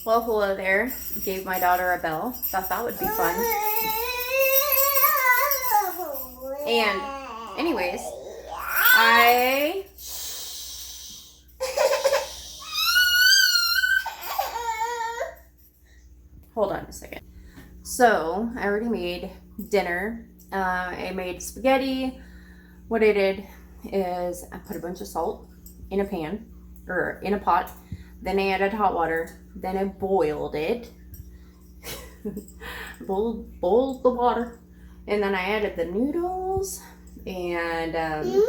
Well, hello there. Gave my daughter a bell. Thought that would be fun. And anyways, hold on a second. So I already made dinner. I made spaghetti. What I did is I put a bunch of salt in a pan or in a pot. Then I added hot water. Then I boiled it. boiled the water. And then I added the noodles and and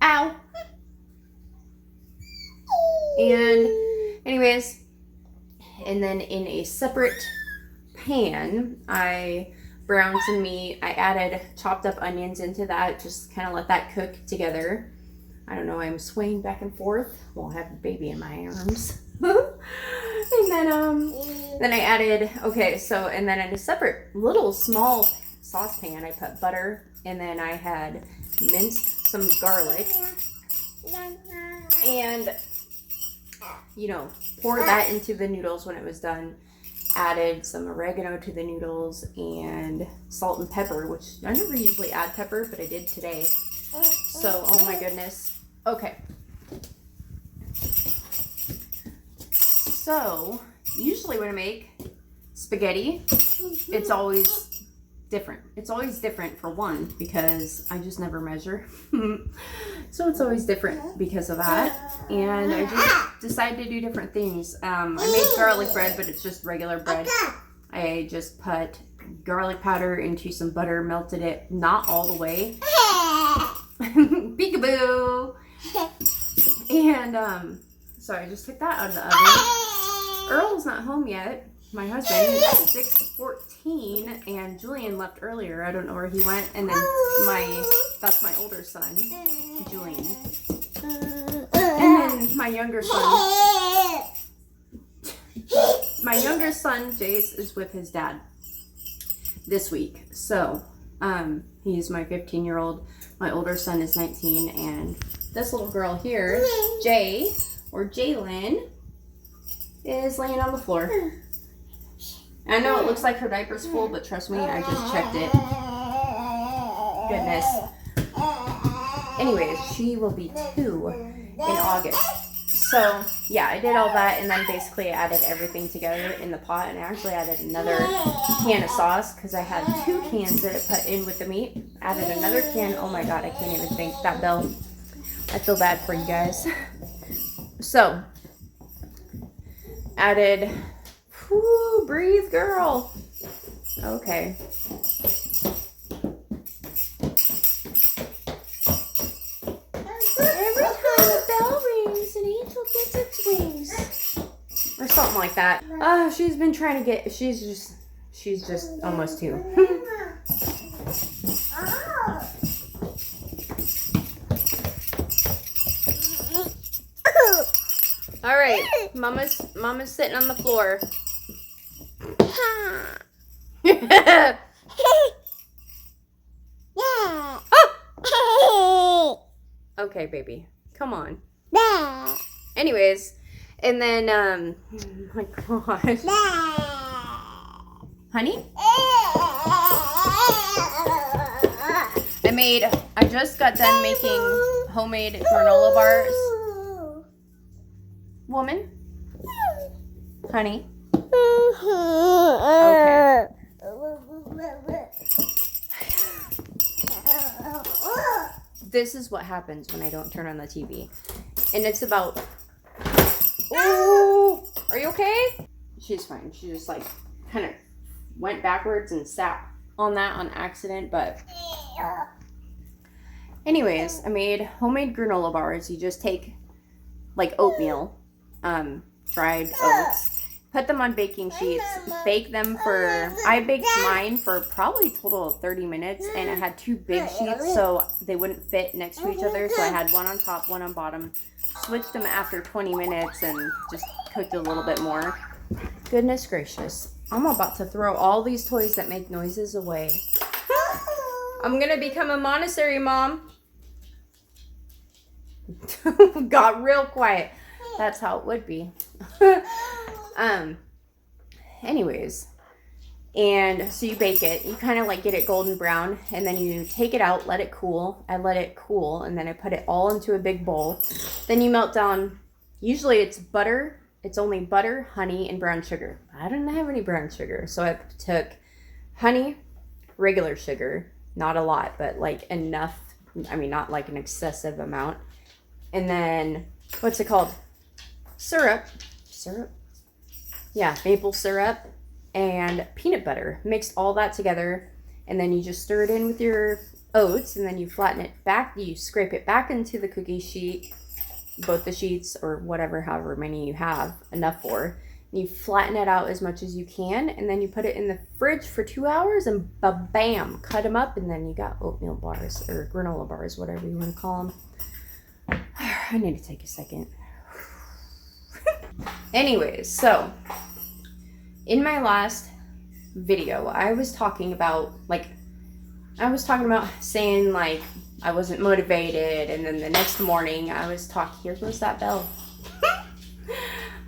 ow. And anyways, and then in a separate pan, I browned some meat. I added chopped up onions into that, just kind of let that cook together. I don't know, I'm swaying back and forth. Well, I have the baby in my arms. And then I added, and then in a separate little small saucepan, I put butter, and then I had minced some garlic. And, poured that into the noodles when it was done. Added some oregano to the noodles and salt and pepper, which I never usually add pepper, but I did today. So, oh my goodness. Okay. So, usually when I make spaghetti, it's always different. It's always different for one, because I just never measure. So it's always different because of that. And I just decided to do different things. I made garlic bread, but it's just regular bread. I just put garlic powder into some butter, melted it, not all the way. Peekaboo! And so I just took that out of the oven. Earl's not home yet. My husband is 6:14, and Julian left earlier. I don't know where he went. And then that's my older son, Julian. And then my younger son, Jace, is with his dad this week. So, he's my 15-year-old. My older son is 19, and this little girl here, Jay, or Jalen, is laying on the floor. I know it looks like her diaper's full, but trust me, I just checked it. Goodness. Anyways, she will be 2 in August. So, yeah, I did all that, and then basically I added everything together in the pot, and I actually added another can of sauce, because I had 2 cans that I put in with the meat. Added another can. Oh my god, I can't even think. That bell. I feel bad for you guys. So, added... Whoo, breathe, girl. Okay. Every time the bell rings, an angel gets its wings. Or something like that. Oh, she's been trying to get, she's just almost 2. All right, Mama's sitting on the floor. Okay, baby. Come on. Anyways, and then, oh my gosh. Honey? I just got done making homemade granola bars. Woman? Honey? Okay. This is what happens when I don't turn on the TV. And it's about... Oh! Are you okay? She's fine. She just like kind of went backwards and sat on that on accident, but... Anyways, I made homemade granola bars. You just take like oatmeal, dried oats, put them on baking sheets, bake them I baked mine for probably a total of 30 minutes, and I had 2 big sheets so they wouldn't fit next to each other, so I had one on top, one on bottom, switched them after 20 minutes and just cooked a little bit more. Goodness gracious, I'm about to throw all these toys that make noises away. I'm gonna become a Montessori mom. got real quiet. That's how it would be. Anyways, and so you bake it. You kind of like get it golden brown, and then you take it out, let it cool. I let it cool, and then I put it all into a big bowl. Then you melt down, usually it's butter. It's only butter, honey, and brown sugar. I didn't have any brown sugar, so I took honey, regular sugar, not a lot, but like enough. I mean, not like an excessive amount. And then, what's it called? Syrup. Yeah, maple syrup and peanut butter. Mixed all that together, and then you just stir it in with your oats, and then you flatten it back. You scrape it back into the cookie sheet, both the sheets or whatever, however many you have enough for. And you flatten it out as much as you can, and then you put it in the fridge for 2 hours, and bam, cut them up, and then you got oatmeal bars or granola bars, whatever you want to call them. I need to take a second. Anyways, so in my last video, I was talking about saying like I wasn't motivated, and then the next morning I was talking, here goes that bell.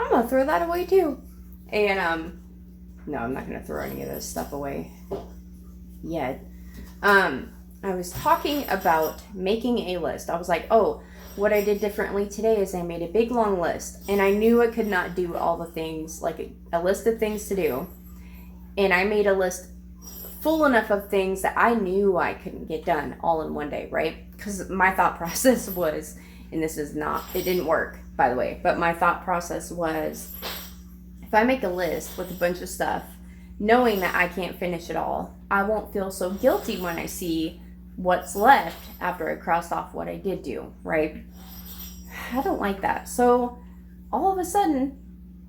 I'm gonna throw that away too. And no, I'm not gonna throw any of this stuff away yet. I was talking about making a list. I was like, oh, what I did differently today is I made a big long list, and I knew I could not do all the things, like a list of things to do. And I made a list full enough of things that I knew I couldn't get done all in one day, right? Because my thought process was, and this is not, it didn't work, by the way, but my thought process was, if I make a list with a bunch of stuff, knowing that I can't finish it all, I won't feel so guilty when I see what's left after I crossed off what I did do, right? I don't like that. So all of a sudden,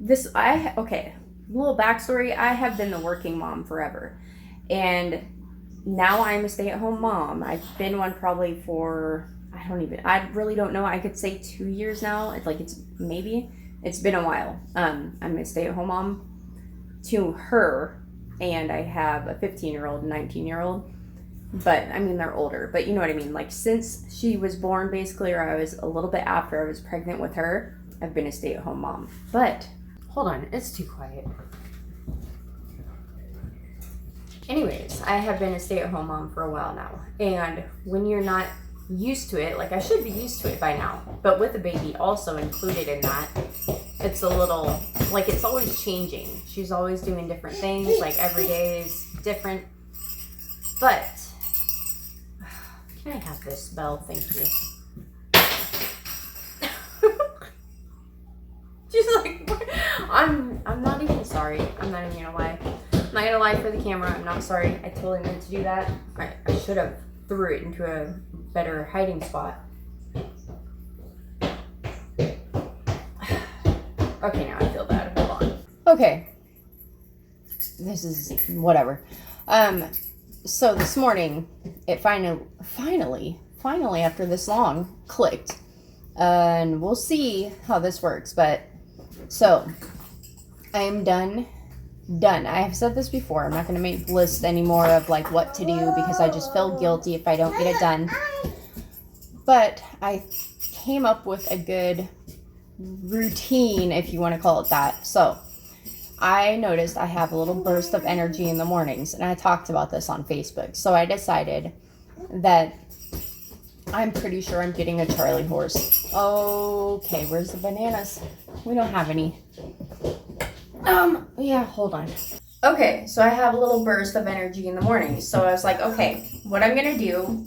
okay, little backstory, I have been the working mom forever. And now I'm a stay-at-home mom. I've been one probably for, I really don't know. I could say 2 years now. It's been a while. I'm a stay-at-home mom to her, and I have a 15-year-old and 19-year-old. But I mean, they're older, but you know what I mean? Like, since she was born, basically, or I was a little bit after I was pregnant with her, I've been a stay-at-home mom. But hold on, it's too quiet. Anyways, I have been a stay-at-home mom for a while now. And when you're not used to it, like I should be used to it by now, but with a baby also included in that, it's a little, like, it's always changing. She's always doing different things, like every day is different. But can I have this bell? Thank you. She's like, what? I'm not even sorry. I'm not even gonna lie. I'm not gonna lie for the camera. I'm not sorry. I totally meant to do that. I should have threw it into a better hiding spot. Okay, now I feel bad. Hold on. Okay. This is whatever. So this morning, it finally, after this long, clicked. And we'll see how this works. But, so, I am done. I have said this before. I'm not going to make lists anymore of, like, what to do, because I just feel guilty if I don't get it done. But I came up with a good routine, if you want to call it that. So, I noticed I have a little burst of energy in the mornings, and I talked about this on Facebook. So I decided that I'm pretty sure I'm getting a Charlie horse. Okay, where's the bananas? We don't have any. Yeah, hold on. Okay, so I have a little burst of energy in the morning. So I was like, okay, what I'm going to do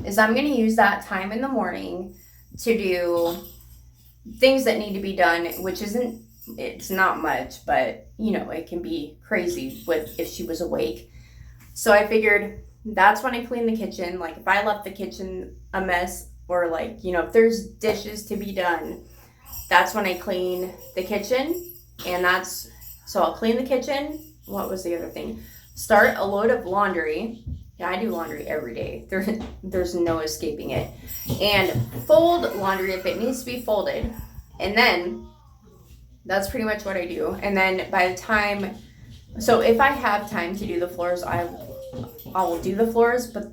is I'm going to use that time in the morning to do things that need to be done, which it's not much, but you know, it can be crazy with if she was awake. So I figured that's when I clean the kitchen. Like, if I left the kitchen a mess, or like, you know, if there's dishes to be done, that's when I clean the kitchen. And so I'll clean the kitchen. What was the other thing? Start a load of laundry. Yeah, I do laundry every day. There's no escaping it. And fold laundry if it needs to be folded. And then that's pretty much what I do. And then by the time, so if I have time to do the floors, I will do the floors, but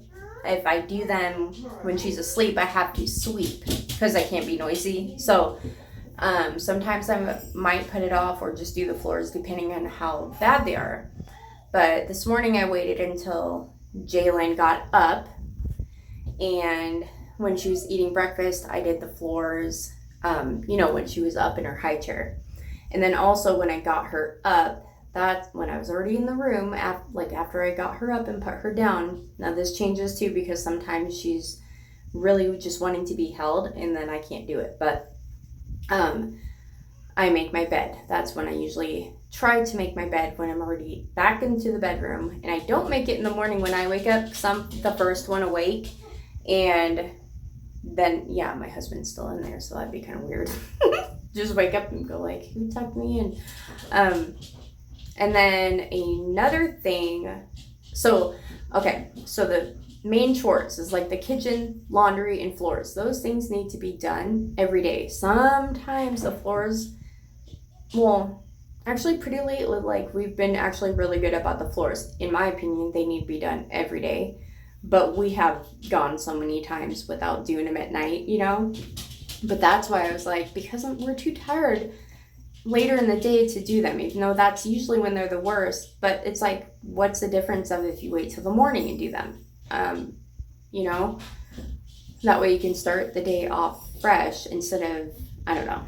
if I do them when she's asleep, I have to sweep because I can't be noisy. So sometimes I might put it off or just do the floors depending on how bad they are. But this morning I waited until Jalen got up, and when she was eating breakfast, I did the floors, when she was up in her high chair. And then also when I got her up, that's when I was already in the room, after I got her up and put her down. Now this changes too because sometimes she's really just wanting to be held and then I can't do it. But I make my bed. That's when I usually try to make my bed, when I'm already back into the bedroom. And I don't make it in the morning when I wake up because I'm the first one awake. And then, yeah, my husband's still in there, so that'd be kind of weird. Just wake up and go like, who tucked me in? And then another thing, so the main chores is like the kitchen, laundry, and floors. Those things need to be done every day. Sometimes the floors, well, actually pretty lately, like we've been actually really good about the floors. In my opinion, they need to be done every day. But we have gone so many times without doing them at night, But that's why I was like, because we're too tired later in the day to do them, even though that's usually when they're the worst. But it's like, what's the difference of if you wait till the morning and do them? That way you can start the day off fresh instead of, I don't know.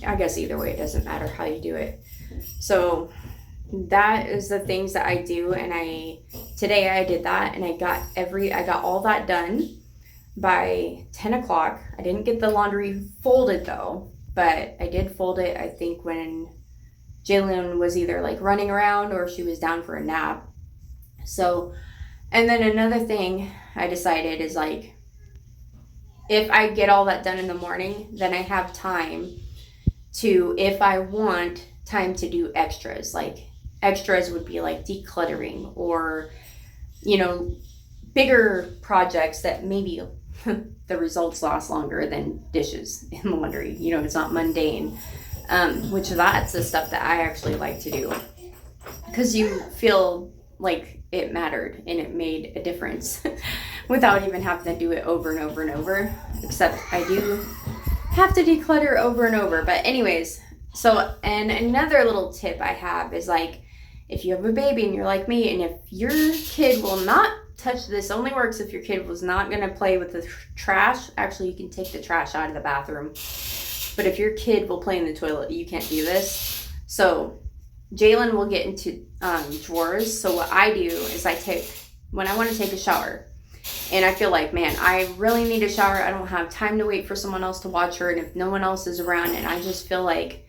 I guess either way, it doesn't matter how you do it. So that is the things that I do, and today I did that, and I got all that done by 10 o'clock. I didn't get the laundry folded though, but I did fold it, I think, when Jalen was either like running around or she was down for a nap. So, and then another thing I decided is like, if I get all that done in the morning, then I have time to, if I want time to do extras, like extras would be like decluttering or, bigger projects that maybe the results last longer than dishes in laundry. It's not mundane, which that's the stuff that I actually like to do because you feel like it mattered and it made a difference without even having to do it over and over and over, except I do have to declutter over and over. But anyways, so, and another little tip I have is like, if you have a baby and you're like me, and if your kid will not touch this, only works if your kid was not going to play with the trash. Actually, you can take the trash out of the bathroom. But if your kid will play in the toilet, you can't do this. So Jalen will get into drawers. So what I do is when I want to take a shower, and I feel like, man, I really need a shower. I don't have time to wait for someone else to watch her. And if no one else is around, and I just feel like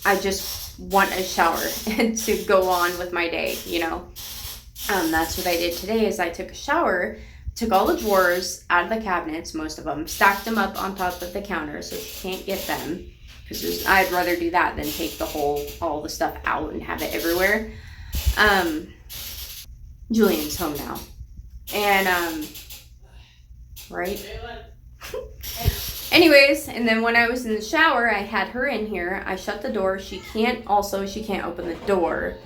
I just want a shower and to go on with my day, That's what I did today is I took a shower, took all the drawers out of the cabinets, most of them, stacked them up on top of the counter so she can't get them. Because I'd rather do that than take all the stuff out and have it everywhere. Julian's home now. And, right? Anyways, and then when I was in the shower, I had her in here. I shut the door. She can't open the door.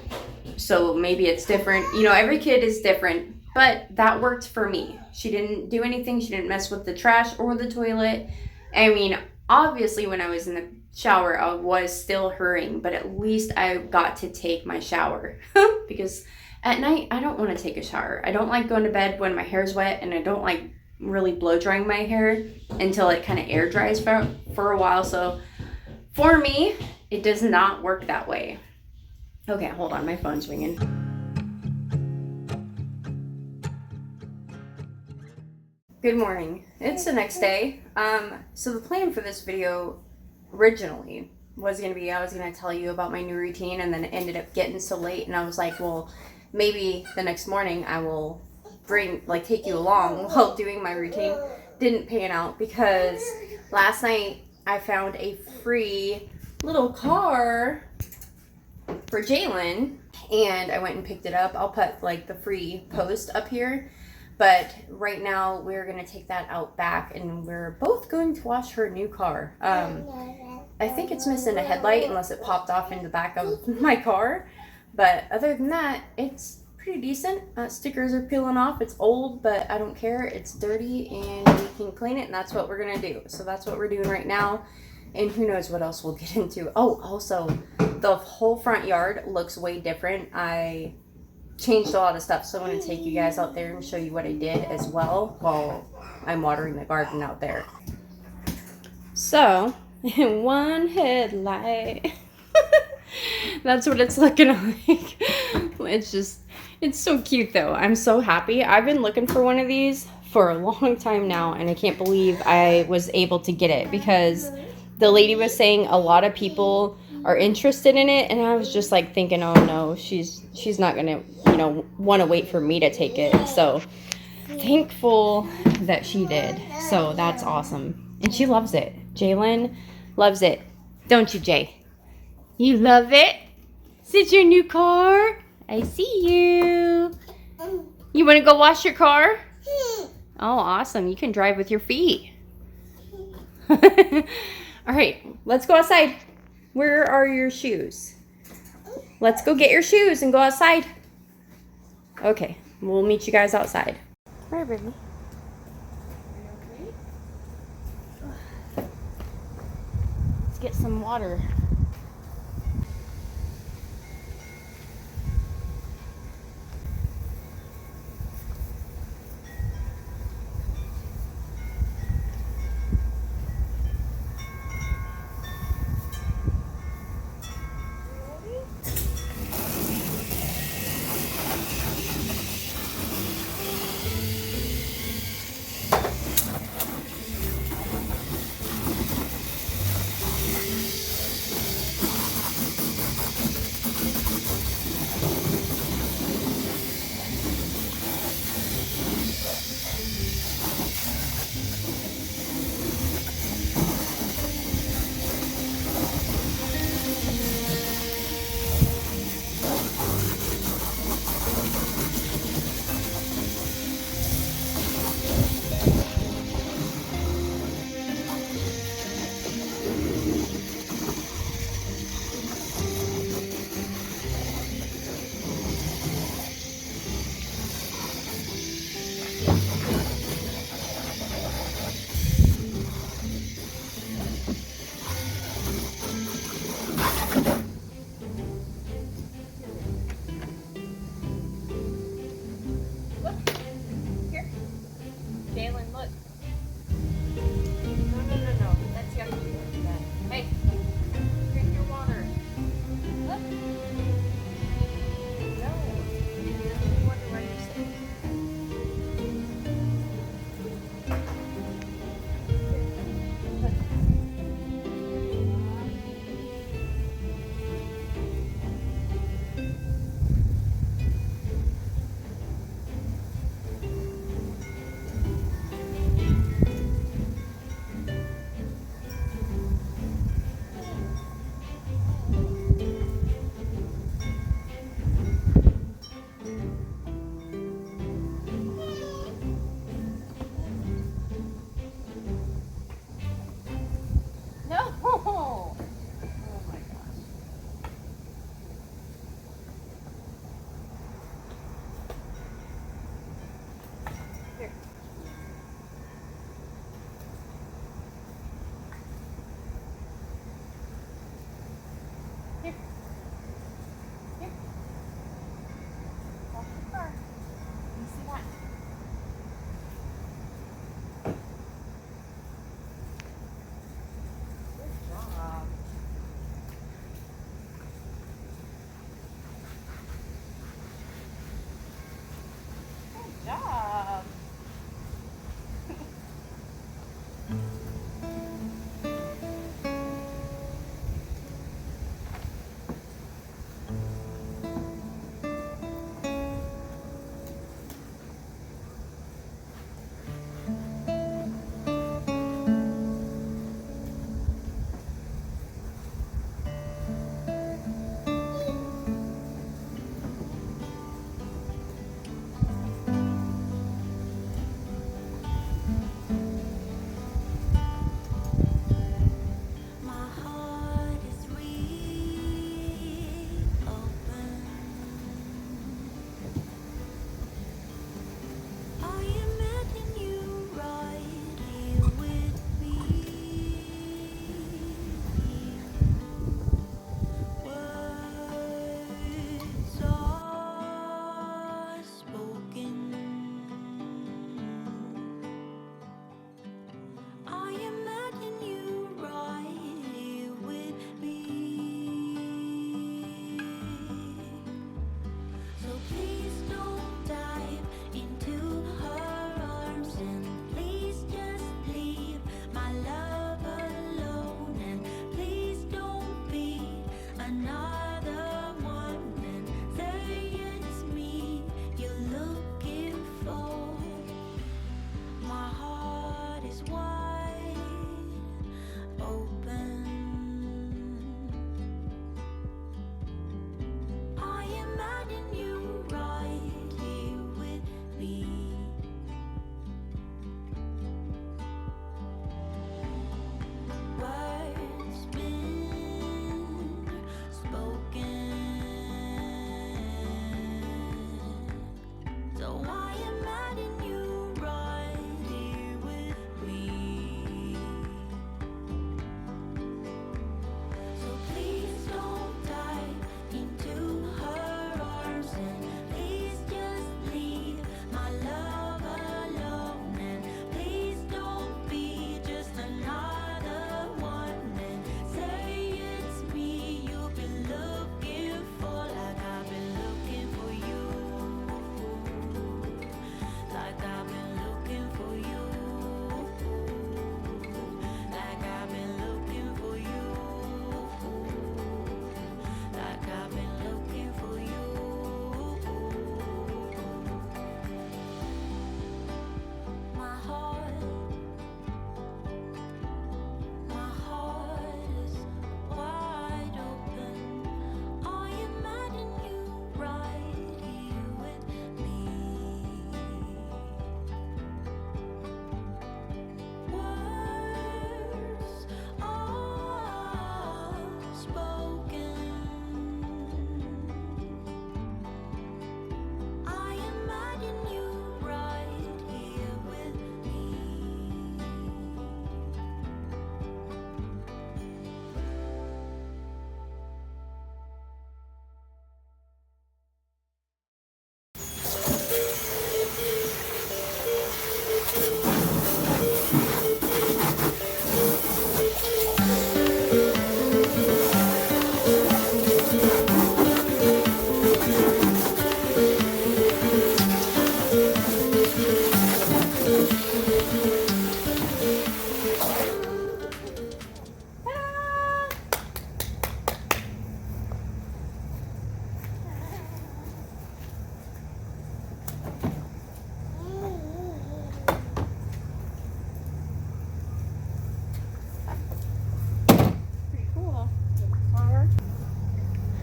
So maybe it's different. Every kid is different, but that worked for me. She didn't do anything. She didn't mess with the trash or the toilet. I mean, obviously when I was in the shower, I was still hurrying, but at least I got to take my shower because at night, I don't want to take a shower. I don't like going to bed when my hair's wet, and I don't like really blow drying my hair until it kind of air dries for a while. So for me, it does not work that way. Okay, hold on, my phone's ringing. Good morning. It's the next day. So the plan for this video originally was going to be, I was going to tell you about my new routine, and then it ended up getting so late, and I was like, well, maybe the next morning I will take you along while doing my routine. Didn't pan out because last night I found a free little car for Jalen, and I went and picked it up. I'll put the free post up here, but right now we're gonna take that out back, and we're both going to wash her new car. I think it's missing a headlight unless it popped off in the back of my car, but other than that, it's pretty decent. Stickers are peeling off. It's old, but I don't care. It's dirty and we can clean it, and that's what we're gonna do. So that's what we're doing right now. And who knows what else we'll get into. Oh, also, the whole front yard looks way different. I changed a lot of stuff, so I'm gonna take you guys out there and show you what I did as well while I'm watering the garden out there. So, one headlight. That's what it's looking like. It's so cute though. I'm so happy. I've been looking for one of these for a long time now, and I can't believe I was able to get it because the lady was saying a lot of people are interested in it, and I was just like thinking, oh no, she's not gonna, want to wait for me to take it. So thankful that she did. So that's awesome. And she loves it. Jalen loves it. Don't you, Jay? You love it? Is it your new car? I see you. You want to go wash your car? Oh, awesome. You can drive with your feet. All right, let's go outside. Where are your shoes? Let's go get your shoes and go outside. Okay, we'll meet you guys outside. All right, baby. Let's get some water.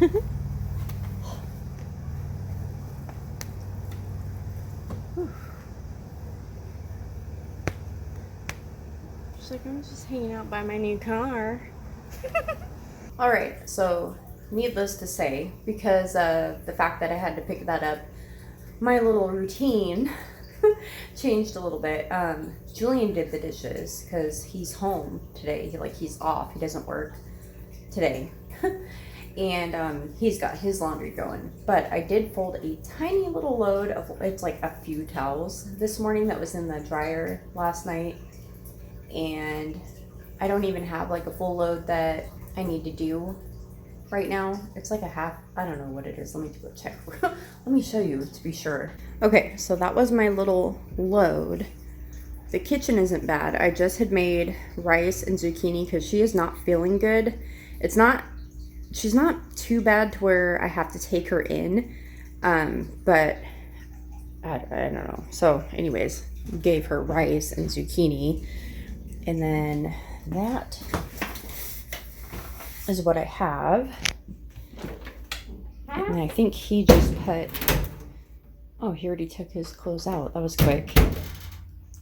She's like, I'm just hanging out by my new car. All right, so needless to say, because of the fact that I had to pick that up, my little routine changed a little bit. Julian did the dishes because he's home today. He's off. He doesn't work today. And he's got his laundry going. But I did fold a tiny little load of, it's like a few towels this morning that was in the dryer last night. And I don't even have like a full load that I need to do right now. It's like a half, I don't know what it is. Let me go check. Let me show you to be sure. Okay, so that was my little load. The kitchen isn't bad. I just had made rice and zucchini because she is not feeling good. She's not too bad to where I have to take her in, but I don't know. So anyways, gave her rice and zucchini, and then that is what I have. And I think he just put, oh, he already took his clothes out. That was quick.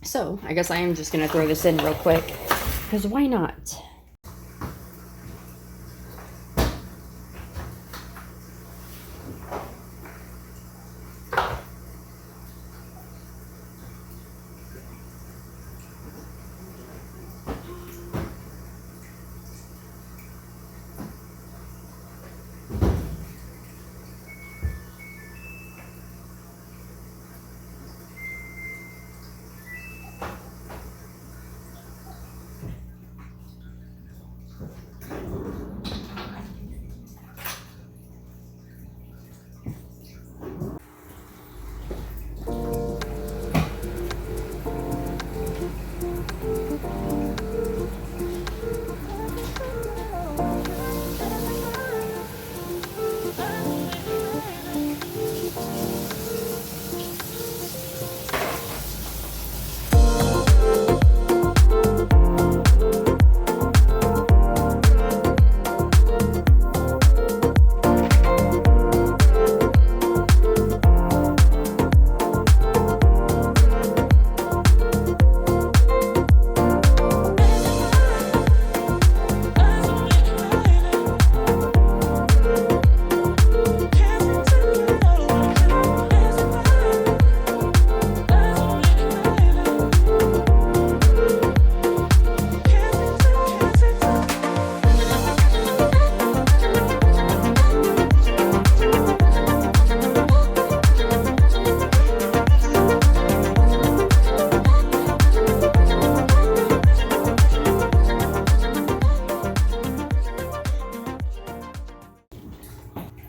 So I guess I am just gonna throw this in real quick, because why not?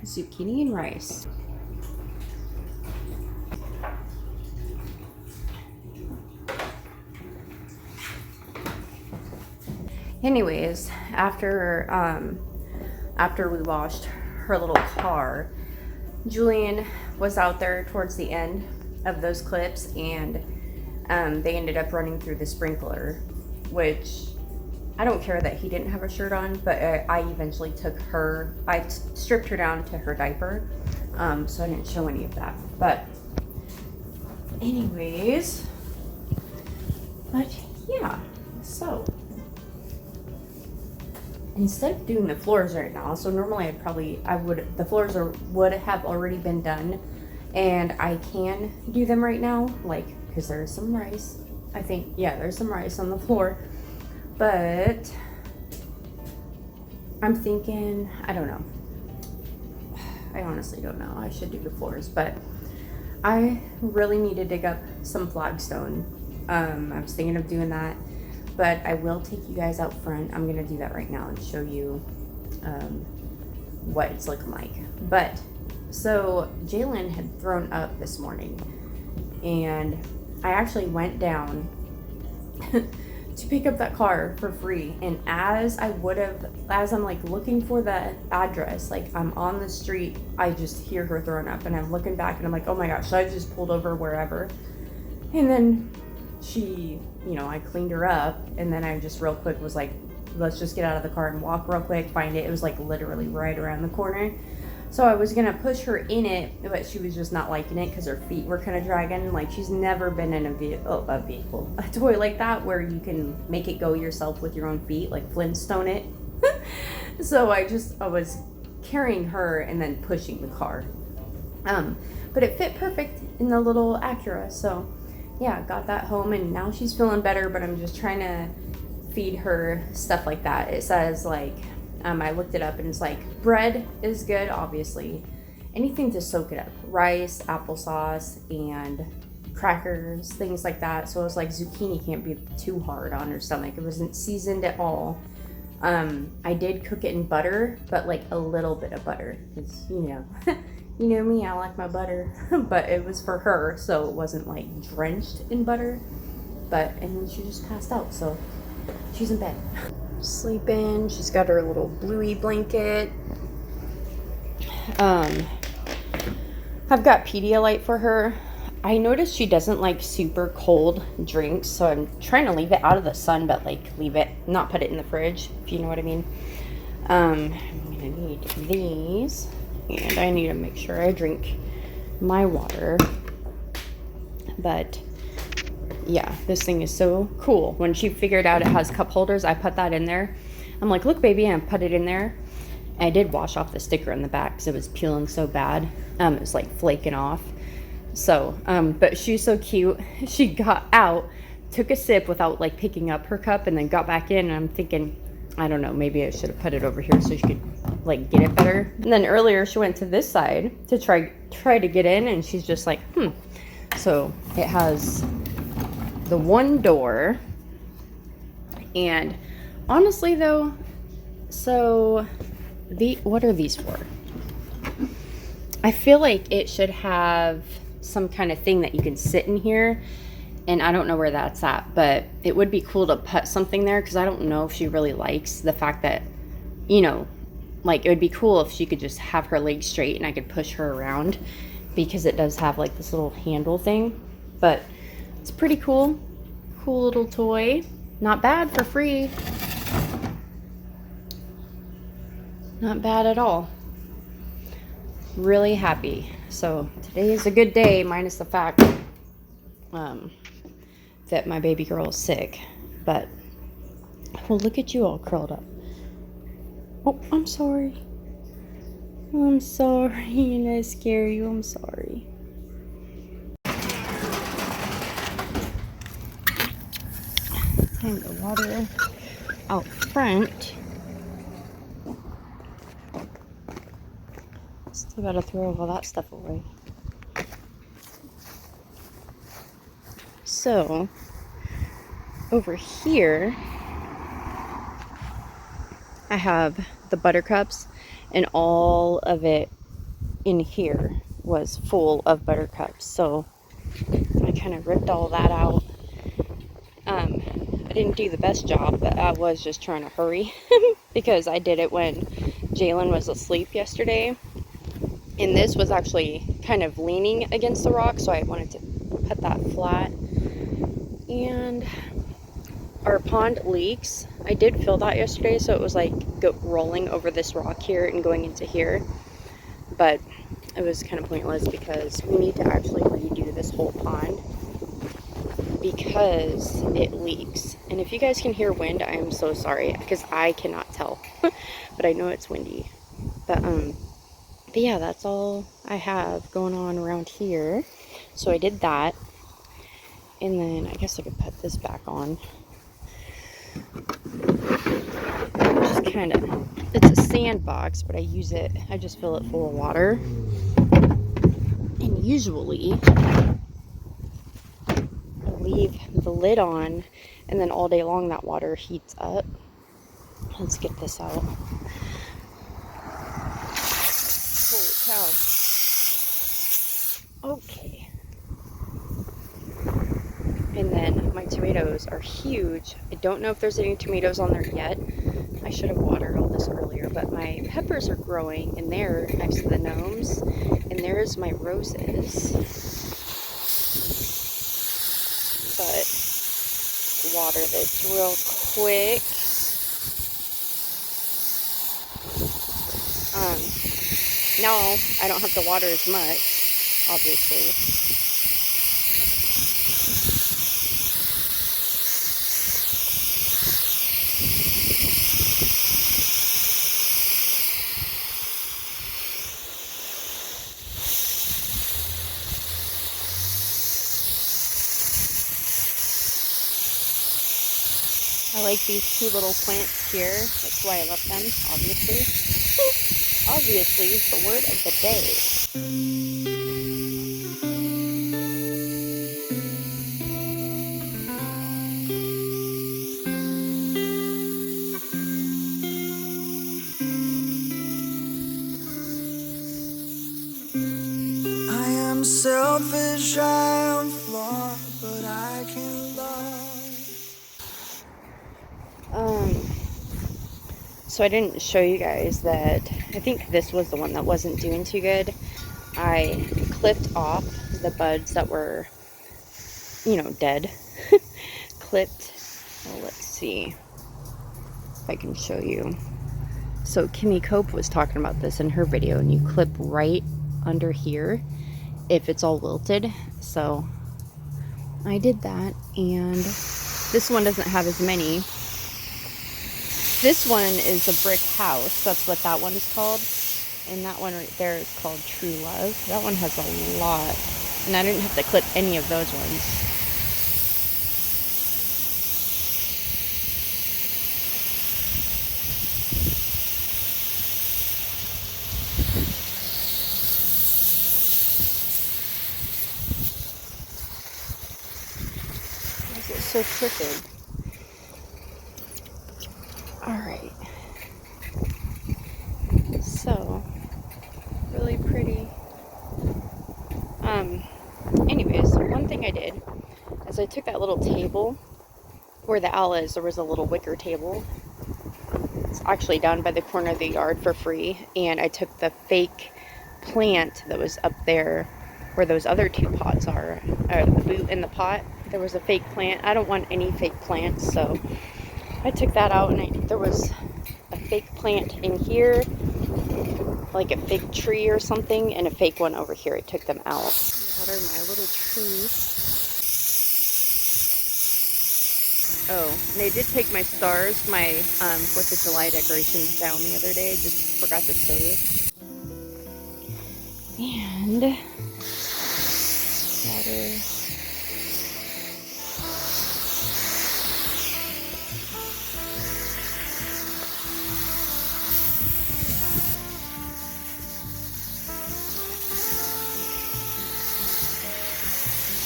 Zucchini and rice. Anyways, after we washed her little car, Julian was out there towards the end of those clips, and they ended up running through the sprinkler, which I don't care that he didn't have a shirt on, but I eventually I stripped her down to her diaper, so I didn't show any of that. But anyways, yeah, so instead of doing the floors right now, so normally the floors would have already been done, and I can do them right now, because there's some rice. I think, yeah, there's some rice on the floor. But I'm thinking, I don't know. I honestly don't know. I should do the floors, but I really need to dig up some flagstone. I was thinking of doing that, but I will take you guys out front. I'm gonna do that right now and show you what it's looking like. But so Jalen had thrown up this morning, and I actually went down to pick up that car for free, and as I'm like looking for the address, like I'm on the street, I just hear her throwing up, and I'm looking back and I'm like, oh my gosh, I just pulled over wherever. And then she, I cleaned her up, and then I just real quick was like, let's just get out of the car and walk real quick, find it. It was like literally right around the corner. So I was gonna push her in it, but she was just not liking it because her feet were kind of dragging. Like, she's never been in a toy like that where you can make it go yourself with your own feet, like Flintstone it. So I was carrying her and then pushing the car. But it fit perfect in the little Acura. So yeah, got that home and now she's feeling better, but I'm just trying to feed her stuff like that. It says like, I looked it up and it's like bread is good, obviously. Anything to soak it up. Rice, applesauce, and crackers, things like that. So it was like zucchini can't be too hard on her stomach. It wasn't seasoned at all. I did cook it in butter, but like a little bit of butter. Because, you know me, I like my butter. But it was for her, so it wasn't like drenched in butter. And then she just passed out, so she's in bed. Sleeping. She's got her little bluey blanket. I've got Pedialyte for her. I noticed she doesn't like super cold drinks, so I'm trying to leave it out of the sun, but like not put it in the fridge, if you know what I mean. I'm gonna need these, and I need to make sure I drink my water. But yeah, this thing is so cool. When she figured out it has cup holders, I put that in there. I'm like, look baby, and I put it in there. I did wash off the sticker on the back because it was peeling so bad. It was like flaking off. So, but she's so cute. She got out, took a sip without like picking up her cup, and then got back in. And I'm thinking, I don't know, maybe I should have put it over here so she could like get it better. And then earlier she went to this side to try to get in, and she's just like, So it has the one door, and honestly though, so what are these for? I feel like it should have some kind of thing that you can sit in here, and I don't know where that's at, but it would be cool to put something there because I don't know if she really likes the fact that, like it would be cool if she could just have her legs straight and I could push her around, because it does have like this little handle thing. But it's pretty cool little toy. Not bad for free. Not bad at all. Really happy. So today is a good day, minus the fact that my baby girl is sick. But well, look at you all curled up. Oh, I'm sorry. I'm sorry, and I scare you. I'm sorry. Hang the water out front. Still gotta throw all that stuff away. So, over here, I have the buttercups, and all of it in here was full of buttercups. So, I kind of ripped all that out. I didn't do the best job, but I was just trying to hurry because I did it when Jalen was asleep yesterday. And this was actually kind of leaning against the rock, so I wanted to put that flat. And our pond leaks. I did fill that yesterday, so it was like rolling over this rock here and going into here. But it was kind of pointless because we need to actually redo this whole pond because it leaks. And if you guys can hear wind, I am so sorry because I cannot tell. But I know it's windy. But yeah, that's all I have going on around here. So I did that. And then I guess I could put this back on. Just kind of, it's a sandbox, but I just fill it full of water. And usually I leave the lid on, and then all day long that water heats up. Let's get this out. Holy cow. Okay. And then my tomatoes are huge. I don't know if there's any tomatoes on there yet. I should have watered all this earlier, but my peppers are growing in there next to the gnomes. And there's my roses. But water this real quick. Now I don't have to water as much, obviously. I like these two little plants here. That's why I love them, obviously. Obviously is the word of the day. I am selfish, I am flawed, but I can love. So I didn't show you guys that. I think this was the one that wasn't doing too good. I clipped off the buds that were, dead. Clipped. Well, let's see if I can show you. So Kimmy Cope was talking about this in her video, and you clip right under here if it's all wilted. So I did that, and this one doesn't have as many. This one is a brick house. That's what that one is called. And that one right there is called True Love. That one has a lot. And I didn't have to clip any of those ones. Why is it so crooked? Alright. So, really pretty. Anyways, one thing I did is I took that little table where the owl is. There was a little wicker table. It's actually down by the corner of the yard for free. And I took the fake plant that was up there where those other two pots are, the boot and the pot. There was a fake plant. I don't want any fake plants, so I took that out, and there was a fake plant in here, like a fake tree or something, and a fake one over here. I took them out. Water my little tree. Oh, and I did take my stars, my 4th of July decorations down the other day. I just forgot to show you. And water.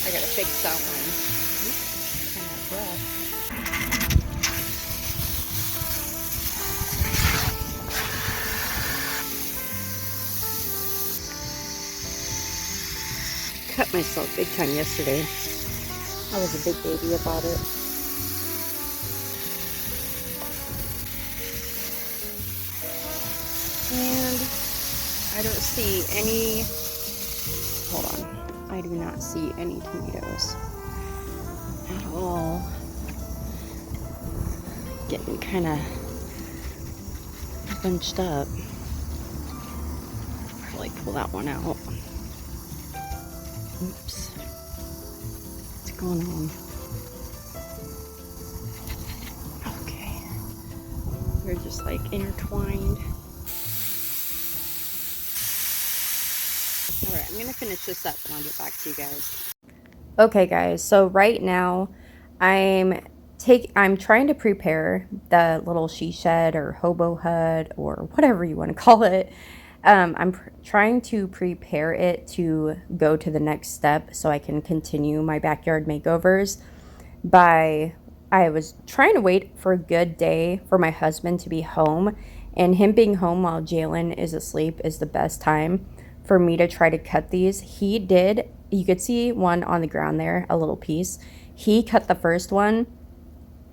I gotta fix that one. Kind of rough. Cut myself big time yesterday. I was a big baby about it. And I don't see any, hold on, I do not see any tomatoes at all. Getting kind of bunched up. Probably pull that one out. Oops. What's going on? Okay. They're just like intertwined. Alright, I'm going to finish this up and I'll get back to you guys. Okay guys, so right now I'm trying to prepare the little she shed or hobo hut or whatever you want to call it. I'm trying to prepare it to go to the next step so I can continue my backyard makeovers. I was trying to wait for a good day for my husband to be home, and him being home while Jalen is asleep is the best time for me to try to cut these. He did, you could see one on the ground there, a little piece. He cut the first one,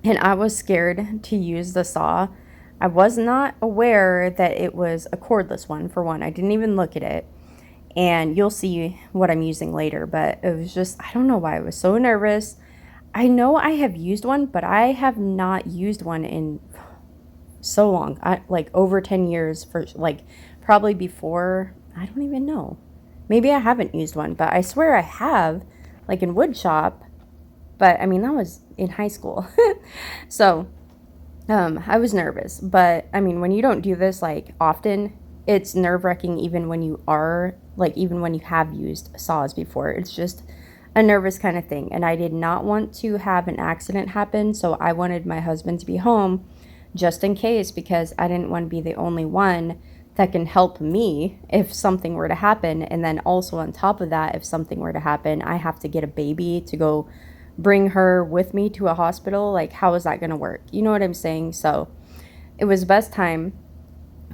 and I was scared to use the saw. I was not aware that it was a cordless one, for one. I didn't even look at it. And you'll see what I'm using later, but it was just, I don't know why I was so nervous. I know I have used one, but I have not used one in so long. Like over 10 years, for like probably before I don't even know. Maybe I haven't used one, but I swear I have, like in wood shop. But I mean, that was in high school. So I was nervous. But I mean, when you don't do this like often, it's nerve-wracking even when you are, like, even when you have used saws before. It's just a nervous kind of thing. And I did not want to have an accident happen. So I wanted my husband to be home just in case, because I didn't want to be the only one that can help me if something were to happen. And then also on top of that, if something were to happen, I have to get a baby to go bring her with me to a hospital. Like, how is that going to work? You know what I'm saying? So it was the best time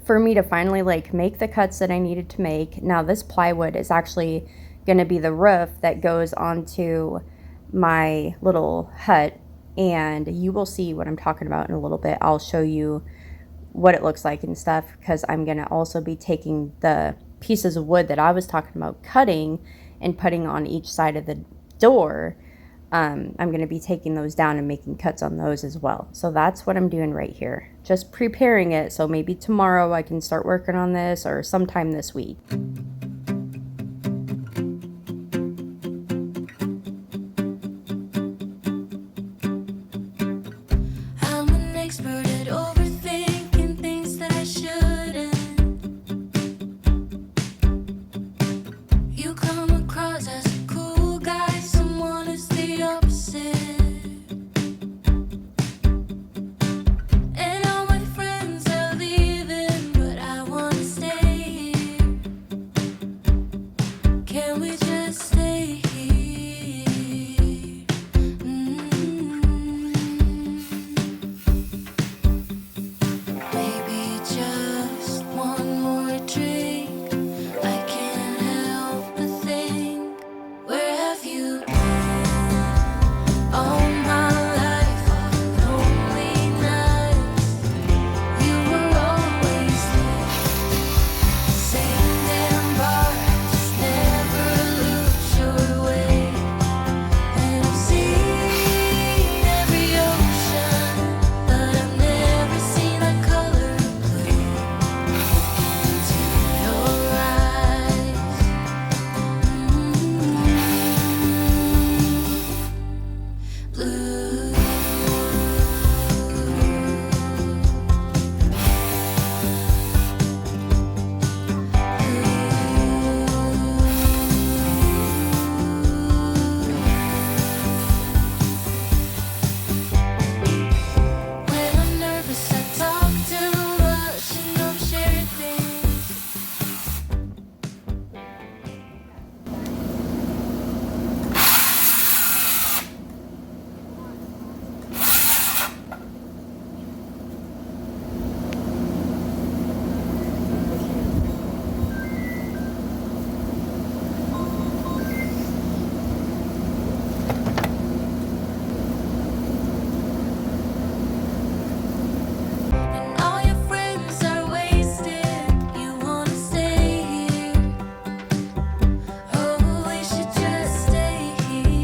for me to finally like make the cuts that I needed to make. Now this plywood is actually going to be the roof that goes onto my little hut, and you will see what I'm talking about in a little bit. I'll show you what it looks like and stuff, because I'm going to also be taking the pieces of wood that I was talking about cutting and putting on each side of the door. I'm going to be taking those down and making cuts on those as well. So that's what I'm doing right here. Just preparing it. So maybe tomorrow I can start working on this, or sometime this week. I'm an expert at overthinking things that I shouldn't. You come across as a cool guy, someone is the opposite. And all my friends are leaving, but I wanna stay here. Can we just stay here? Maybe just one more drink. I can't help but think, where have you been? All my life, all the lonely nights, you were always there. Same damn bar, just never lose your way. And I've seen every ocean, but I've never seen a color blue. Into your eyes, blue. When I'm nervous, I talk too much and don't share things. And all your friends are wasted, you wanna stay here. Oh, we should just stay here.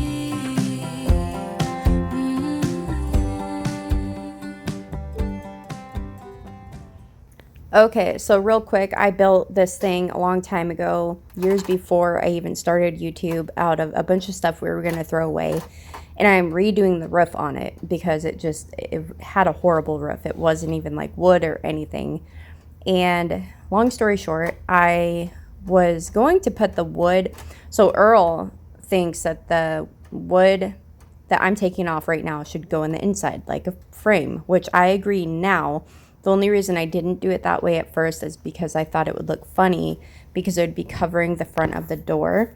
Okay, so real quick, I built this thing a long time ago, years before I even started YouTube, out of a bunch of stuff we were going to throw away. And I'm redoing the roof on it because it had a horrible roof. It wasn't even like wood or anything. And long story short, I was going to put the wood. So Earl thinks that the wood that I'm taking off right now should go in the inside, like a frame, which I agree now. The only reason I didn't do it that way at first is because I thought it would look funny, because it would be covering the front of the door.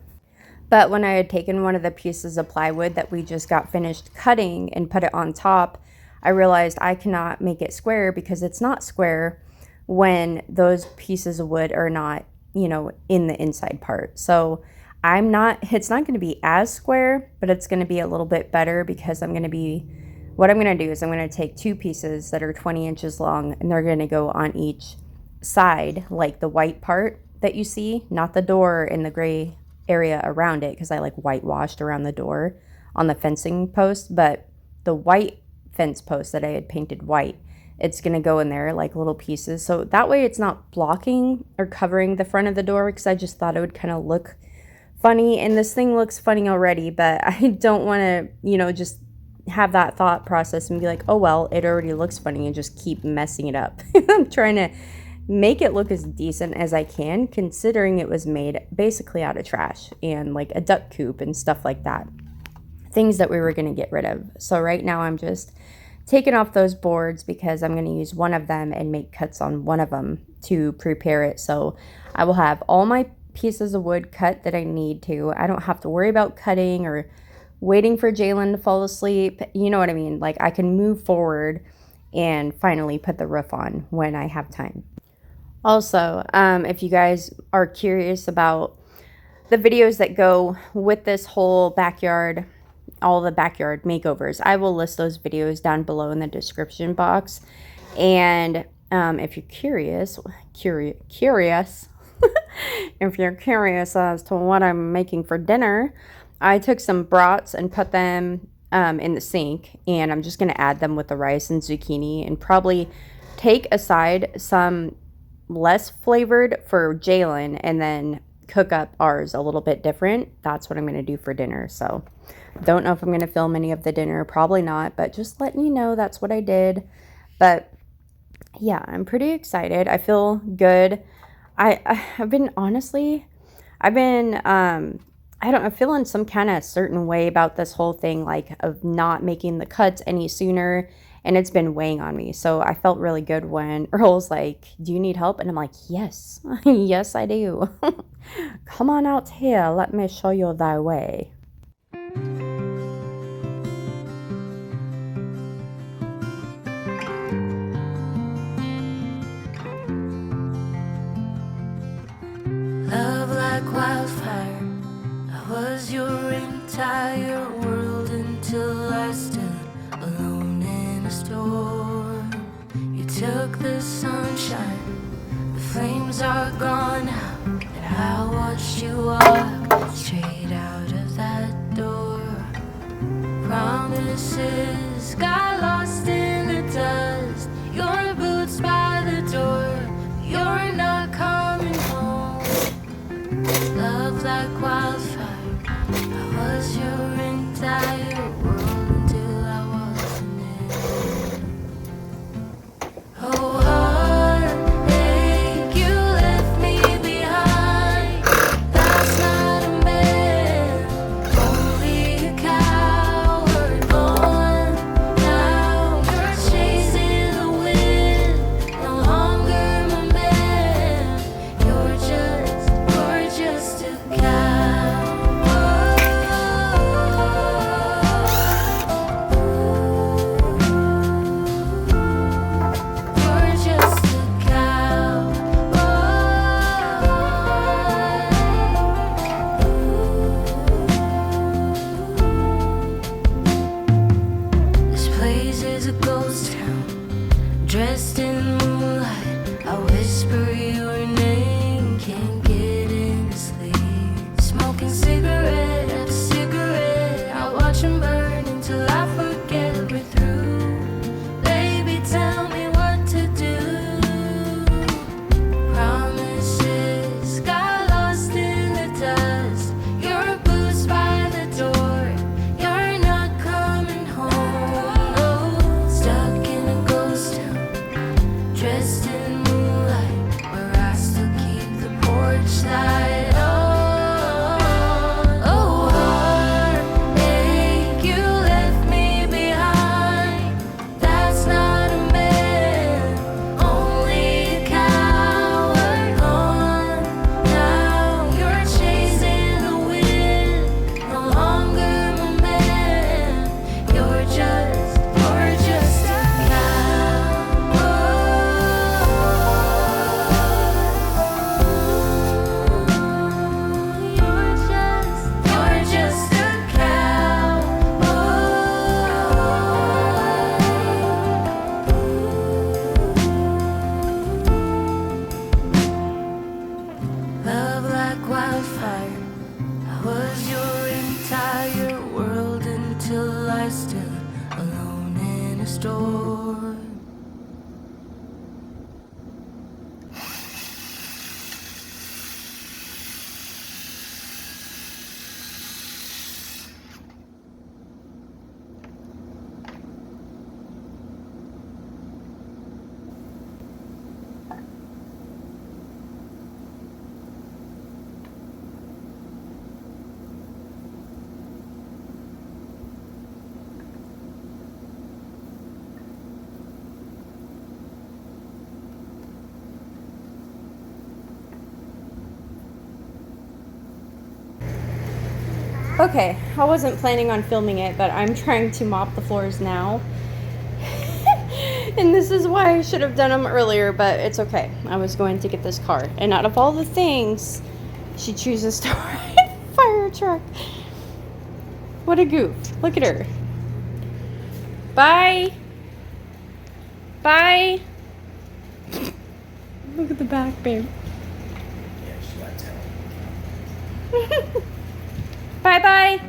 But when I had taken one of the pieces of plywood that we just got finished cutting and put it on top, I realized I cannot make it square, because it's not square when those pieces of wood are not, in the inside part. So it's not going to be as square, but it's going to be a little bit better, because what I'm going to do is I'm going to take two pieces that are 20 inches long, and they're going to go on each side, like the white part that you see, not the door and the gray area around it, because I like whitewashed around the door on the fencing post, but the white fence post that I had painted white, it's going to go in there like little pieces. So that way it's not blocking or covering the front of the door, because I just thought it would kind of look funny. And this thing looks funny already, but I don't want to, you know, just have that thought process and be like, oh, well, it already looks funny, and just keep messing it up. I'm trying to make it look as decent as I can, considering it was made basically out of trash and like a duck coop and stuff like that. Things that we were going to get rid of. So right now I'm just taking off those boards because I'm going to use one of them and make cuts on one of them to prepare it. So I will have all my pieces of wood cut that I need to. I don't have to worry about cutting or waiting for Jalen to fall asleep. You know what I mean? Like, I can move forward and finally put the roof on when I have time. Also, if you guys are curious about the videos that go with this whole backyard, all the backyard makeovers, I will list those videos down below in the description box. And if you're curious, if you're curious as to what I'm making for dinner, I took some brats and put them in the sink, and I'm just going to add them with the rice and zucchini, and probably take aside some less flavored for Jalen, and then cook up ours a little bit different. That's what I'm going to do for dinner. So don't know if I'm going to film any of the dinner, probably not, but just letting you know that's what I did. But yeah, I'm pretty excited. I feel good. I've been I don't know, feeling some kind of certain way about this whole thing, like of not making the cuts any sooner, and it's been weighing on me. So I felt really good when Earl's like, do you need help? And I'm like, yes, yes, I do. Come on out here, let me show you thy way. Love like wildfire, I was your entire world until I stood alone in a storm. You took the sunshine, the flames are gone now, and I watched you walk straight out of that door. Promises got lost in the dust, your boots by the door, you're not coming home. Love like wildfire, I was your entire world until I wasn't it. Oh, heartache, you left me behind. That's not a man, only a coward born. Now you're chasing the wind, no longer my man. You're just a cow. You're just a cow. This place is a ghost town, dressed in moonlight. I whisper your name, can't get any sleep. Smoking cigarette after cigarette, I watch them burn until I forget we're through. Baby, tell me what to do. Promises got lost in the dust, your boots by the door, you're not coming home. No, stuck in a ghost town, dressed in moonlight, where I still keep the porch light on. Oh, heartache, you left me behind. That's not a man, only a coward gone. Now you're chasing the wind, no longer my man. You're just a cow. Oh, Okay, I wasn't planning on filming it, but I'm trying to mop the floors now. And this is why I should have done them earlier, but it's okay. I was going to get this car. And out of all the things, she chooses to ride a fire truck. What a goof. Look at her. Bye. Bye. Look at the back, babe. Yeah, she's got talent. Bye-bye.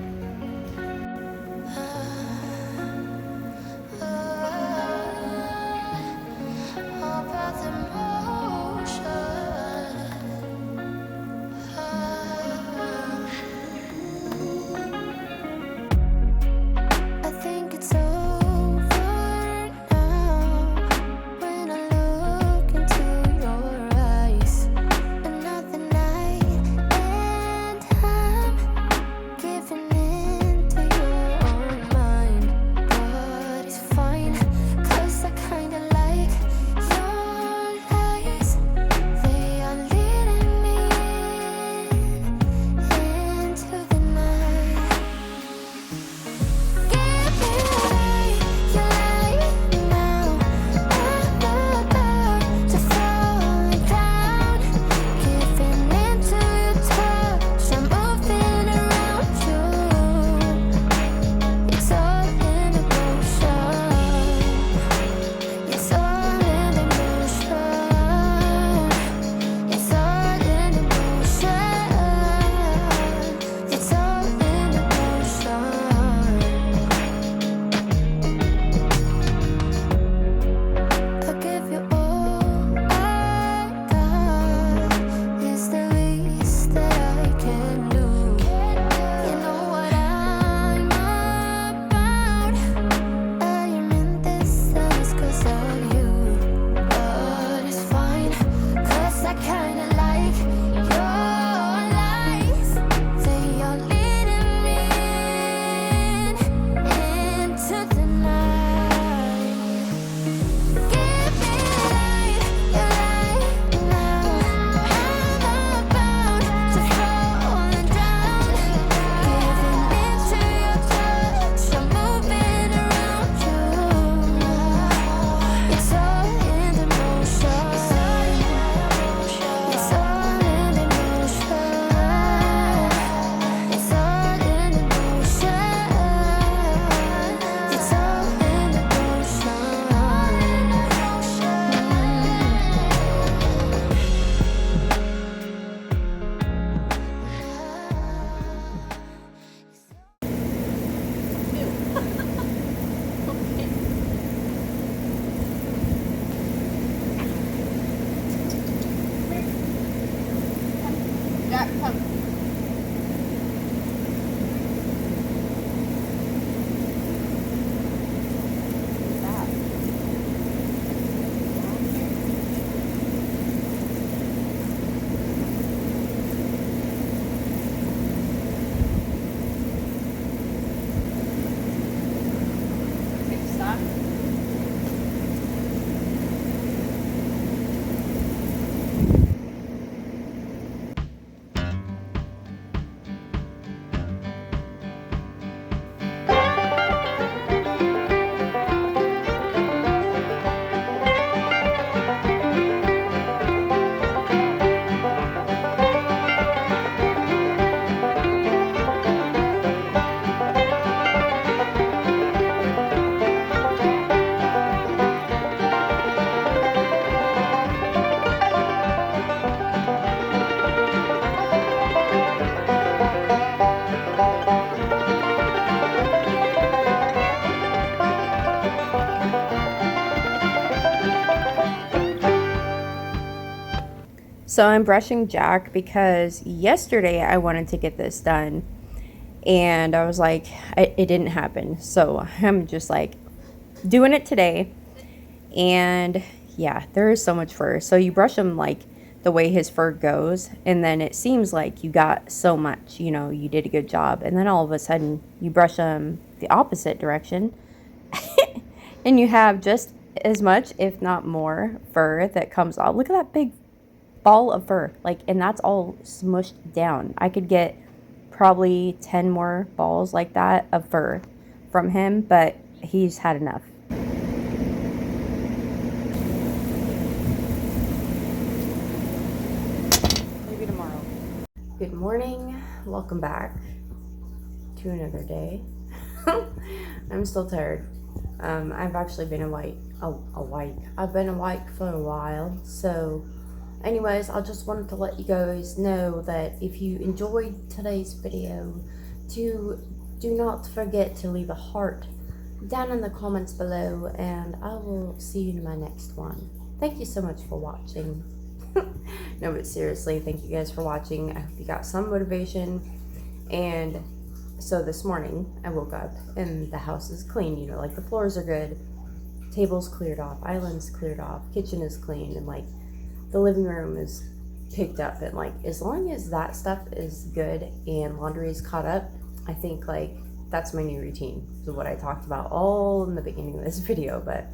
So I'm brushing Jack because yesterday I wanted to get this done and I was like, it didn't happen. So I'm just like doing it today. And yeah, there is so much fur. So you brush him like the way his fur goes, and then it seems like you got so much, you know, you did a good job. And then all of a sudden you brush him the opposite direction and you have just as much, if not more, fur that comes off. Look at that big ball of fur, like, and that's all smushed down. I could get probably 10 more balls like that of fur from him, but he's had enough. Maybe tomorrow. Good morning. Welcome back to another day. I'm still tired. I've actually been awake. I've been awake for a while. So, anyways, I just wanted to let you guys know that if you enjoyed today's video, do not forget to leave a heart down in the comments below, and I will see you in my next one. Thank you so much for watching. No, but seriously, thank you guys for watching. I hope you got some motivation. And so this morning I woke up and the house is clean, you know, like the floors are good, tables cleared off, islands cleared off, kitchen is clean, and like the living room is picked up. And like, as long as that stuff is good and laundry is caught up, I think like that's my new routine. So what I talked about all in the beginning of this video. But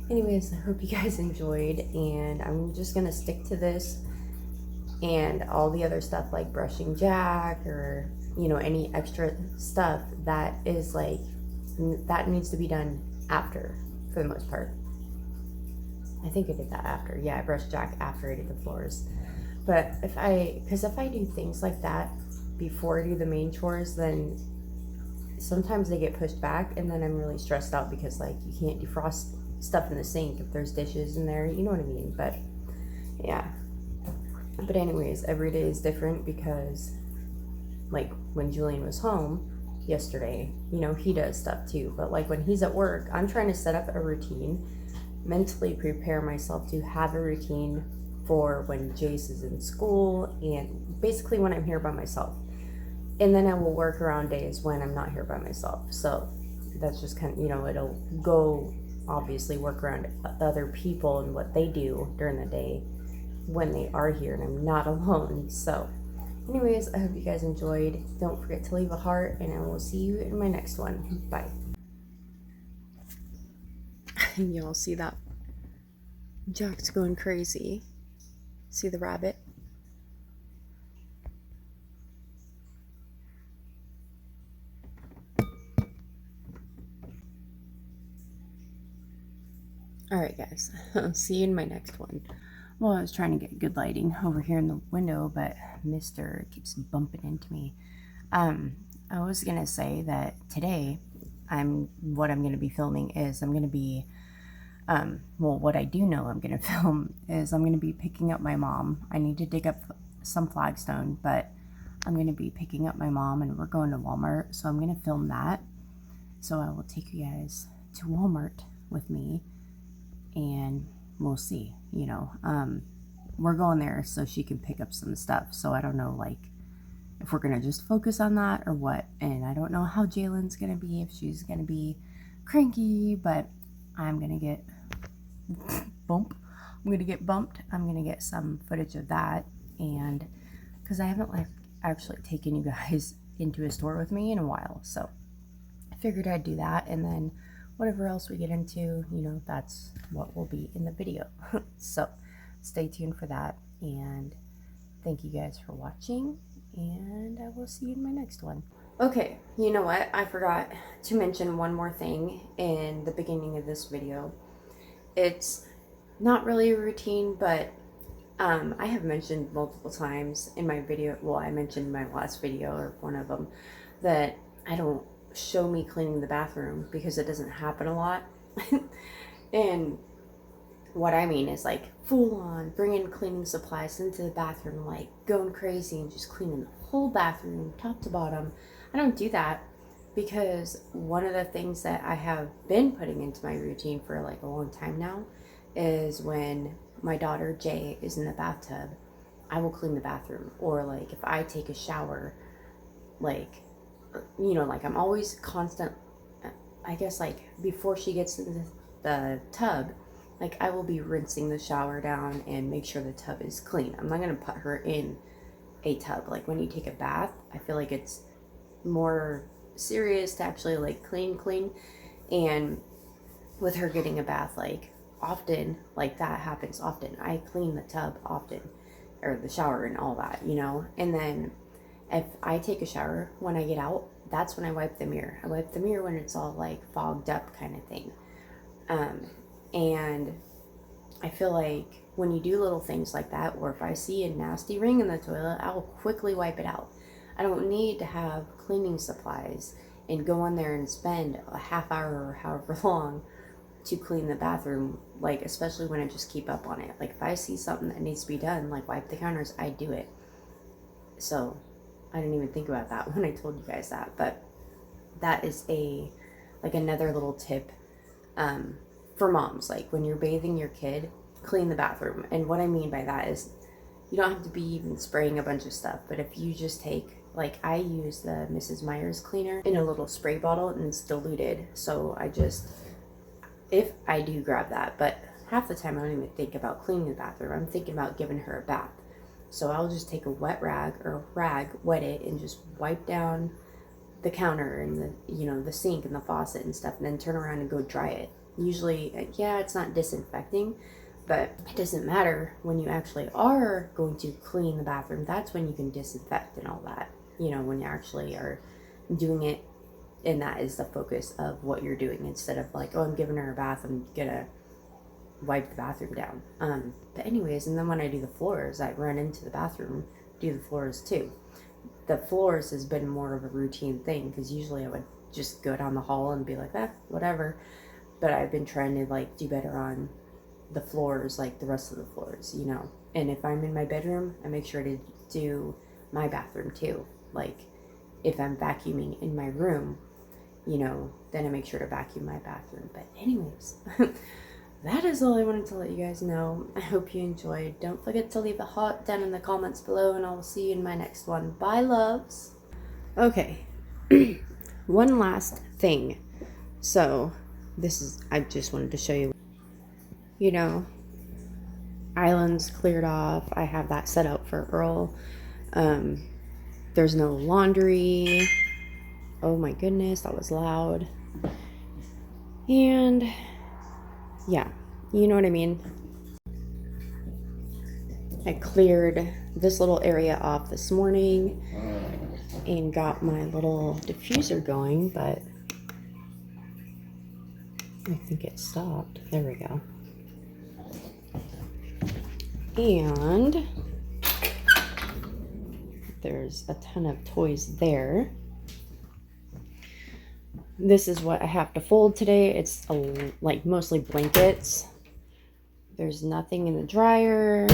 anyways, I hope you guys enjoyed, and I'm just gonna stick to this and all the other stuff like brushing Jack, or you know, any extra stuff that is like, that needs to be done after, for the most part. I think I did that after. Yeah, I brushed Jack after I did the floors. But if I do things like that before I do the main chores, then sometimes they get pushed back, and then I'm really stressed out because like you can't defrost stuff in the sink if there's dishes in there, you know what I mean? But yeah. But anyways, every day is different because like when Julian was home yesterday, you know, he does stuff too. But like when he's at work, I'm trying to set up a routine, mentally prepare myself to have a routine for when Jace is in school, and basically when I'm here by myself. And then I will work around days when I'm not here by myself. So that's just kind of, you know, it'll go obviously work around other people and what they do during the day when they are here and I'm not alone. So anyways, I hope you guys enjoyed. Don't forget to leave a heart, and I will see you in my next one. Bye. Y'all see that? Jack's going crazy. See the rabbit? Alright guys, I'll see you in my next one. Well, I was trying to get good lighting over here in the window, but Mr. keeps bumping into me. I was gonna say that today, what I'm gonna be filming is I'm gonna be, well, what I do know I'm gonna film is I'm gonna be picking up my mom. I need to dig up some flagstone, but I'm gonna be picking up my mom, and we're going to Walmart, so I'm gonna film that. So I will take you guys to Walmart with me, and we'll see, you know, we're going there so she can pick up some stuff. So I don't know, like, if we're gonna just focus on that or what. And I don't know how Jalen's gonna be, if she's gonna be cranky, but I'm gonna get bumped. I'm gonna get some footage of that, and because I haven't like actually taken you guys into a store with me in a while, so I figured I'd do that. And then whatever else we get into, you know, that's what will be in the video. So stay tuned for that, and thank you guys for watching, and I will see you in my next one. Okay, you know what? I forgot to mention one more thing in the beginning of this video. It's not really a routine, but I have mentioned multiple times in my video, well, I mentioned in my last video, or one of them, that I don't show me cleaning the bathroom because it doesn't happen a lot. And what I mean is like full on bringing cleaning supplies into the bathroom, like going crazy and just cleaning the whole bathroom top to bottom. I don't do that because one of the things that I have been putting into my routine for like a long time now is when my daughter Jay is in the bathtub, I will clean the bathroom. Or like if I take a shower, like, you know, like I'm always constant, I guess, like before she gets in the tub, like I will be rinsing the shower down and make sure the tub is clean. I'm not going to put her in a tub. Like when you take a bath, I feel like it's more serious to actually like clean. And with her getting a bath, like often, like that happens often. I clean the tub often, or the shower and all that, you know. And then If I take a shower when I get out, that's when I wipe the mirror. I wipe the mirror when it's all like fogged up kind of thing. And I feel like when you do little things like that, or if I see a nasty ring in the toilet, I'll quickly wipe it out. I don't need to have cleaning supplies and go in there and spend a half hour or however long to clean the bathroom, like, especially when I just keep up on it. Like, if I see something that needs to be done, like wipe the counters, I do it. So I didn't even think about that when I told you guys that, but that is another little tip for moms. Like, when you're bathing your kid, clean the bathroom. And what I mean by that is you don't have to be even spraying a bunch of stuff, but if you just take, like, I use the Mrs. Meyer's cleaner in a little spray bottle and it's diluted, so if I do grab that, but half the time I don't even think about cleaning the bathroom. I'm thinking about giving her a bath. So I'll just take a wet rag, wet it, and just wipe down the counter and the sink and the faucet and stuff, and then turn around and go dry it. Usually, yeah, it's not disinfecting, but it doesn't matter when you actually are going to clean the bathroom. That's when you can disinfect and all that, when you actually are doing it. And that is the focus of what you're doing, instead of like, oh, I'm giving her a bath, I'm gonna wipe the bathroom down. But anyways, and then when I do the floors, I run into the bathroom, do the floors too. The floors has been more of a routine thing, because usually I would just go down the hall and be like, whatever. But I've been trying to like do better on the floors, like the rest of the floors, And if I'm in my bedroom, I make sure to do my bathroom too. Like, if I'm vacuuming in my room, then I make sure to vacuum my bathroom. But anyways, that is all I wanted to let you guys know. I hope you enjoyed. Don't forget to leave a heart down in the comments below, and I will see you in my next one. Bye, loves. Okay, one last thing. So I just wanted to show you, islands cleared off. I have that set up for Earl. There's no laundry. Oh my goodness, that was loud. And yeah, you know what I mean? I cleared this little area off this morning and got my little diffuser going, but I think it stopped. There we go. And there's a ton of toys there. This is what I have to fold today. It's like mostly blankets. There's nothing in the dryer.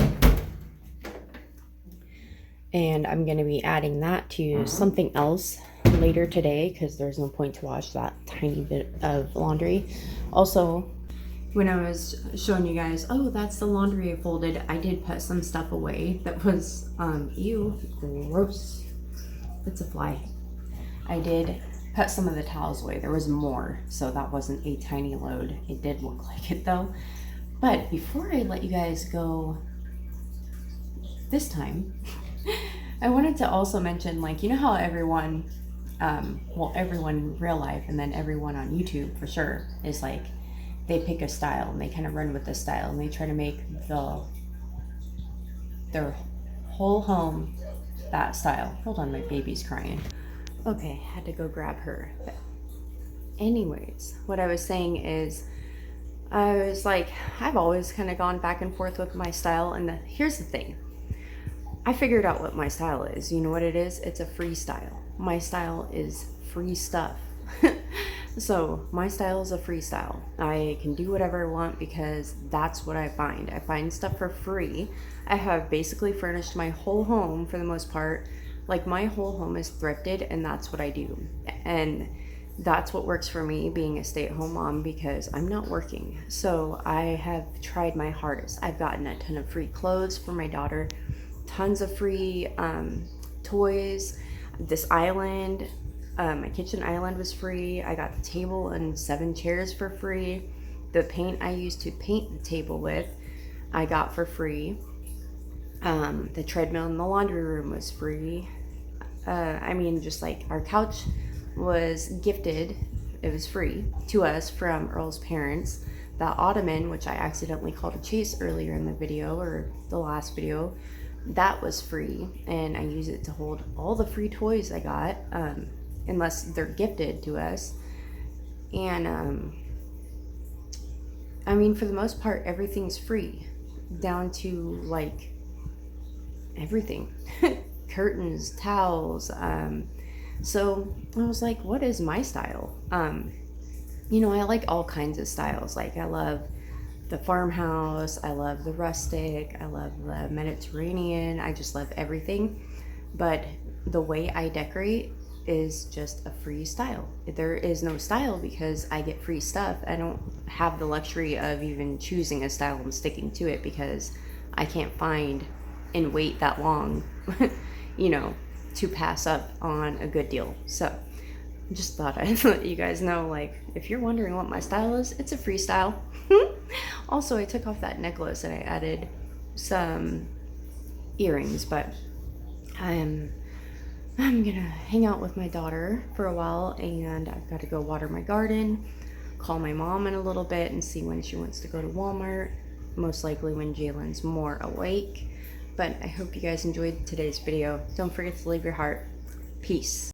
And I'm going to be adding that to something else later today, because there's no point to wash that tiny bit of laundry. Also, when I was showing you guys, oh, that's the laundry I folded, I did put some stuff away that was, ew, gross. It's a fly. I did put some of the towels away. There was more, so that wasn't a tiny load. It did look like it though. But before I let you guys go this time, I wanted to also mention, like, how everyone, everyone in real life and then everyone on YouTube for sure is like, they pick a style and they kind of run with the style and they try to make their whole home that style. Hold on, my baby's crying. Okay, had to go grab her. But anyways, what I was saying is, I was like, I've always kind of gone back and forth with my style, and here's the thing. I figured out what my style is. You know what it is? It's a freestyle. My style is free stuff. So my style is a freestyle. I can do whatever I want because that's what I find. I find stuff for free. I have basically furnished my whole home for the most part. Like, my whole home is thrifted, and that's what I do. And that's what works for me, being a stay-at-home mom, because I'm not working. So I have tried my hardest. I've gotten a ton of free clothes for my daughter, tons of free toys. This island, my kitchen island was free. I got the table and 7 chairs for free. The paint I used to paint the table with, I got for free. The treadmill in the laundry room was free. I mean, just like our couch was gifted, it was free to us from Earl's parents. The ottoman, which I accidentally called a chase earlier in the video, or the last video, that was free, and I use it to hold all the free toys I got, unless they're gifted to us. And I mean, for the most part, everything's free, down to like everything. Curtains, towels. So I was like, what is my style? You know, I like all kinds of styles. Like, I love the farmhouse, I love the rustic, I love the Mediterranean, I just love everything. But the way I decorate is just a free style. There is no style because I get free stuff. I don't have the luxury of even choosing a style and sticking to it because I can't find and wait that long, you know, to pass up on a good deal. So just thought I'd let you guys know, like, if you're wondering what my style is, it's a freestyle. Also, I took off that necklace and I added some earrings, but I'm gonna hang out with my daughter for a while, and I've got to go water my garden, call my mom in a little bit and see when she wants to go to Walmart, most likely when Jalen's more awake. But I hope you guys enjoyed today's video. Don't forget to leave your heart. Peace.